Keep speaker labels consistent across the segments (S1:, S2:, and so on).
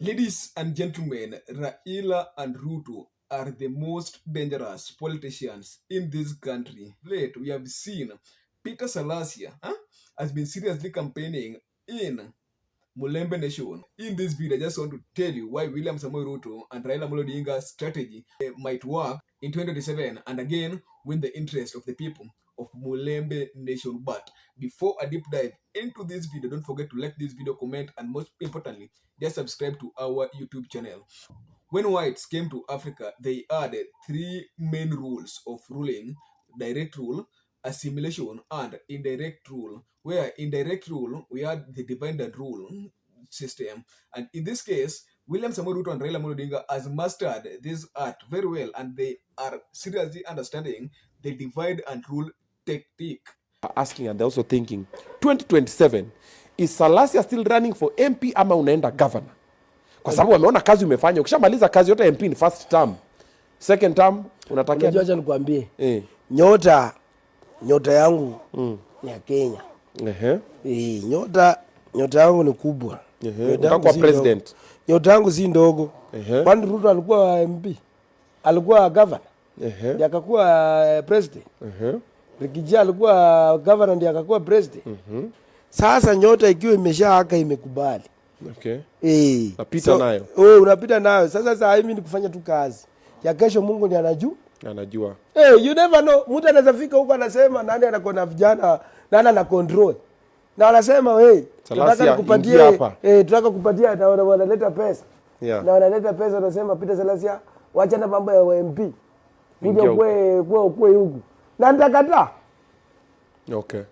S1: Ladies and gentlemen, Raila and Ruto are the most dangerous politicians in this country. Late, we have seen Peter Salasia has been seriously campaigning in Mulembe Nation. In this video, I just want to tell you why William Samoei Ruto and Raila Amolo Odinga's strategy might work in 2027 and again win the interest of the people of Mulembe Nation. But before I deep dive into this video, don't forget to like this video, comment, and most importantly, just subscribe to our YouTube channel. When whites came to Africa, they added three main rules of ruling: direct rule, assimilation, and indirect rule. Where indirect rule, we had the divided rule system. And in this case, William Samoei Ruto and Raila Amolo Odinga has mastered this art very well, and they are seriously understanding the divide and rule technique.
S2: Asking and they're also thinking 2027, is Salasia still running for MP ama unaenda governor? Kwa sababu wameona kazi umefanya. Ukishamaliza kazi yote MP ni first term, second term unatakia.
S3: Unajua, acha nikwambie, nyota yangu ni ya Kenya. Nyota yangu ni kubwa.
S2: Utakuwa president.
S3: Nyota yangu si ndogo. Kwani Ruto alikuwa MP, alikuwa governor, ndiye akakuwa president. Rikijia alikuwa governor, ndiye akakuwa president. Sasa nyota ikiwa imeshaaka imekubali.
S2: Napita nayo.
S3: Unapita nayo. Sasa mimi ni kufanya tu kazi. Ya kesho Mungu ndiye anajua. You never know. Mtu anaweza fika huko anasema nani anakuwa na vijana, nani ana control. Na anasema tunataka kukupatia tunataka kukupatia, na wanaleta pesa. Na wanaleta pesa, wanasema Peter Salasia wacha na mambo ya MP. Kuja kwa huku. Na nitakataa.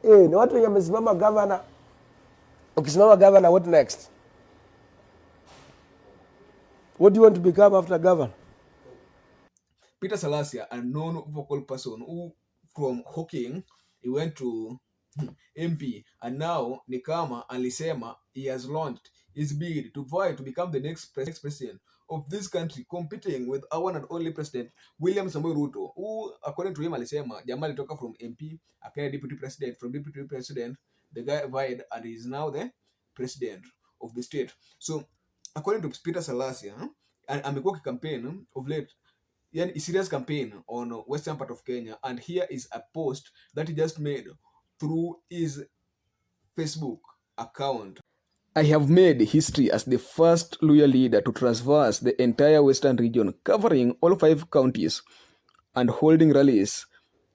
S3: Ni watu wenye wamesimama governor. Ukisimama governor, what next? What do you want to become after governor?
S1: Peter Salasia, a known vocal person who from Hawking, he went to MP, and now Nikama alisema he has launched his bid to vie to become the next president of this country, competing with our one and only president William Samoei Ruto, who according to him alisema jamaa alitoka from MP akaenda deputy president, from deputy president the guy vied and he is now the president of the state. So according to Peter Salasia, amekuwa campaign of late, a serious campaign on western part of Kenya, and here is a post that he just made through his Facebook account. I have made history as the first Luhya leader to traverse the entire western region, covering all 5 counties and holding rallies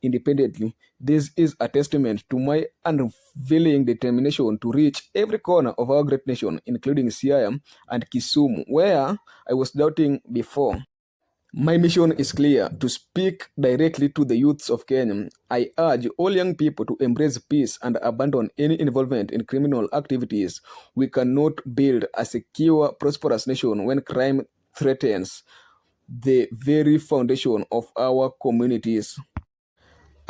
S1: independently. This is a testament to my unfailing determination to reach every corner of our great nation, including Siaya and Kisumu, where I was doubting before. My mission is clear: to speak directly to the youths of Kenya. I urge all young people to embrace peace and abandon any involvement in criminal activities. We cannot build a secure, prosperous nation when crime threatens the very foundation of our communities.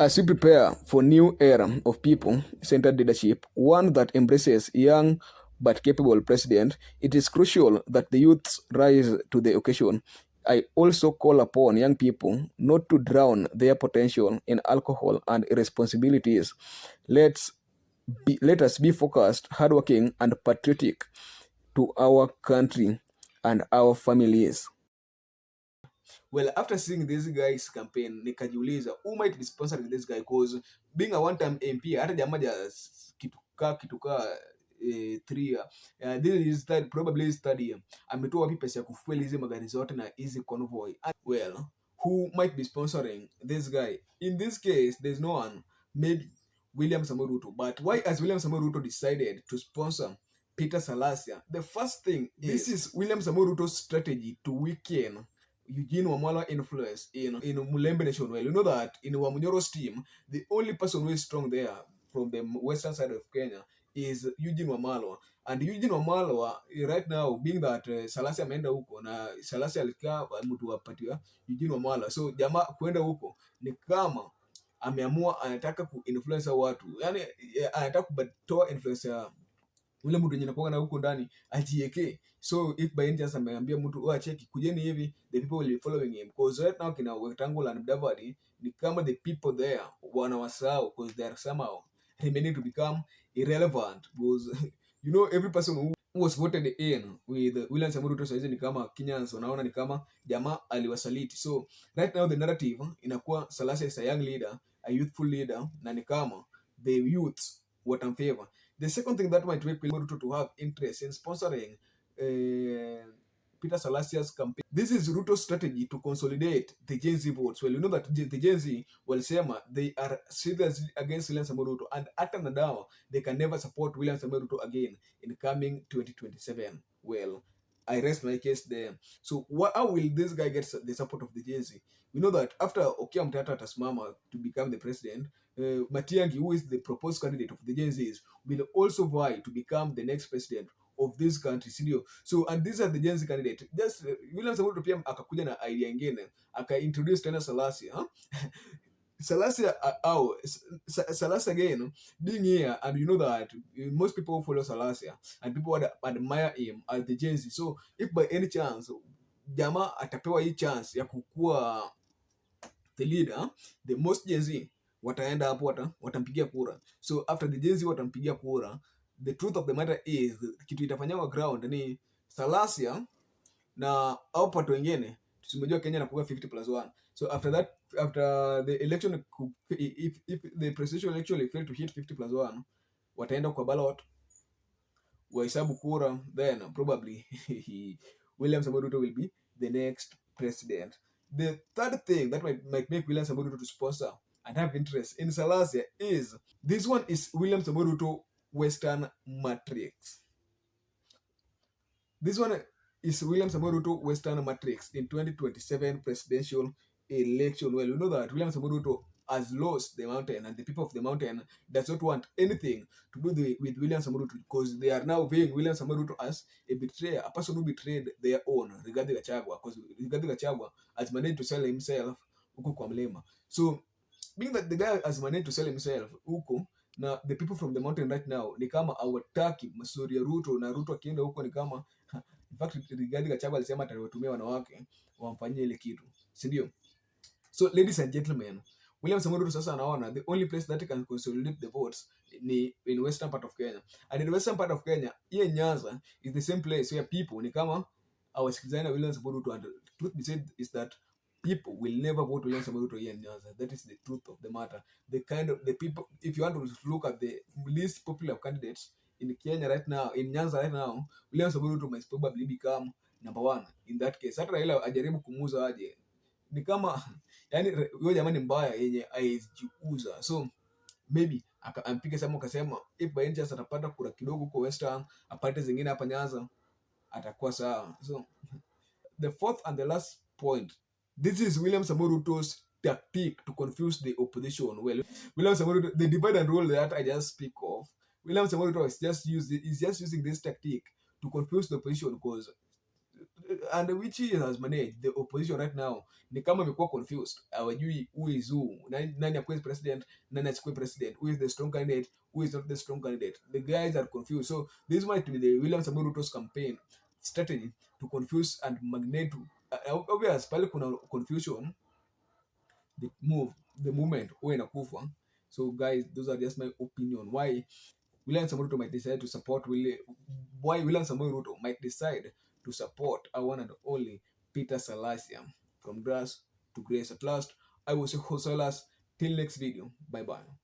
S1: As we prepare for a new era of people-centered leadership, one that embraces young but capable president, it is crucial that the youths rise to the occasion. I also call upon young people not to drown their potential in alcohol and irresponsibilities. Let us be focused, hardworking, and patriotic to our country and our families. Well, after seeing this guy's campaign, nikajiuliza who might be sponsoring this guy, because being a one-time MP, hata jamaa kituka 3 year, this is probably his third year, ametoa wapi pesa ya kufuel hizi magari zote na hizi convoy? Well, who might be sponsoring this guy? In this case, there's no one, maybe William Samoei Ruto. But why has William Samoei Ruto decided to sponsor Peter Salasia? The first thing is, this is William Samoei Ruto's strategy to weaken Eugene Wamalwa influence in Mulembe Nation. Well, you know that in Wamunyoro's team, the only person who is strong there from the western side of Kenya is Eugene Wamalwa. And Eugene Wamalwa right now, being that Salasia ameenda huko na Salasia alikaa mtu wapatia Eugene Wamalwa, so jamaa kuenda huko ni kama ameamua anataka kuinfluence watu, yani anataka kubatoa influence ya ule mtu mwenye anakuwa na huko ndani ajieke. So if by any chance ameambia mtu cheki kujeni hivi, the people will be following him, because right now kina Wetangula and Mudavadi ni kama the people there wanawasahau, because they are somehow remaining to become irrelevant, because you know every person who was voted in with William Samoei Ruto saizi ni kama Kenyans wanaona ni kama jamaa aliwasaliti. So right now the narrative inakuwa Salasia is a young leader, a youthful leader, na ni kama the youths watamfavor. The second thing that might make William Ruto to have interest in sponsoring Peter Salasia's campaign. This is Ruto's strategy to consolidate the Gen Z votes. Well, you know that the Gen Z will say they are serious against William Samoei Ruto, and at and now they can never support William Samoei Ruto again in coming 2027. Well, I rest my case there. So how will this guy get the support of the Gen Z? We know that after Okia Mtata Tasmama to become the president, Matiang'i, who is the proposed candidate of the Gen Zs, will also vie to become the next president of this country, sindio? So and these are the Gen Z candidate. Just William Samoei Ruto pia akakuja na idea ingine, aka-introduce tena Salasia, huh? Salasia, Salasia again, being here, and you know that most people follow Salasia, and people admire him as the Gen Z. So if by any chance Jama atapewa hii chance ya kukua the leader, the most Gen Z wataenda hapo watampigia kura. So after the Gen Z watampigia kura, the truth of the matter is kitu itafanywa ground ni Salasia na au pato wengine tusimejua Kenya na kuwa 50+1. So after that, after the election, if the presidential election fail to hit 50+1, wataenda kwa ballot wahesabu kura, then probably William Samoei Ruto will be the next president. The third thing that might make William Samoei Ruto to sponsor and have interest in Salasia is this one is William Samoei Ruto Western Matrix. This one is William Samoei Ruto Western Matrix in 2027 presidential election. Well, you know that William Samoei Ruto has lost the mountain, and the people of the mountain does not want anything to do with William Samoei Ruto, because they are now viewing William Samoei Ruto as a betrayer, a person who betrayed their own, Rigathi Gachagua, because Rigathi Gachagua has managed to sell himself huko kwa mlima. So being that the guy has managed to sell himself huko, na the people from the mountain right now ni kama hawataki mastori ya Ruto, na Ruto akienda huko ni kama in fact Rigathi Gachagua alisema atawatumia wanawake wamfanyie ile kitu, si ndio? So ladies and gentlemen, William Samoei Ruto sasa anaona the only place that can consolidate the votes ni in western part of Kenya, and in the western part of Kenya hiyo Nyanza is the same place where people ni kama awasikizana William Samoei Ruto, and truth be said is that people will never vote William Samoei Ruto here in Nyanza. That is the truth of the matter. The people, if you want to look at the least popular candidates in Kenya right now, in Nyanza right now, William Samoei Ruto must probably become number one in that case. Hata Raila ajaribu kumuuza aje, ni kama yani huyo jamani mbaya yenye aijiuza. So maybe ampige Samu akasema if by any chance atapata kura kidogo kwa Western, apate zingine hapa Nyanza, atakuwa sawa. So the fourth and the last point, this is William Samoei Ruto's tactic to confuse the opposition. Well, William Samoei Ruto, the divide and rule that I just speak of, William Samoei Ruto is just using this tactic to confuse the opposition, because and which he has managed the opposition right now ni kama amekuwa confused, hawajui who is who, nani akuwe president, nani asikuwe president, who is the strong candidate, who is not the strong candidate. The guys are confused. So this might be the William Samoei Ruto's campaign strategy to confuse and magnate. Obvious pale kuna confusion, the movement huwa inakufa. So guys, those are just my opinion why William Samoei Ruto might decide to support William Samoei Ruto might decide to support our one and only Peter Salasia. From grass to grace. At last, I will say Hosolas. Till next video. Bye bye.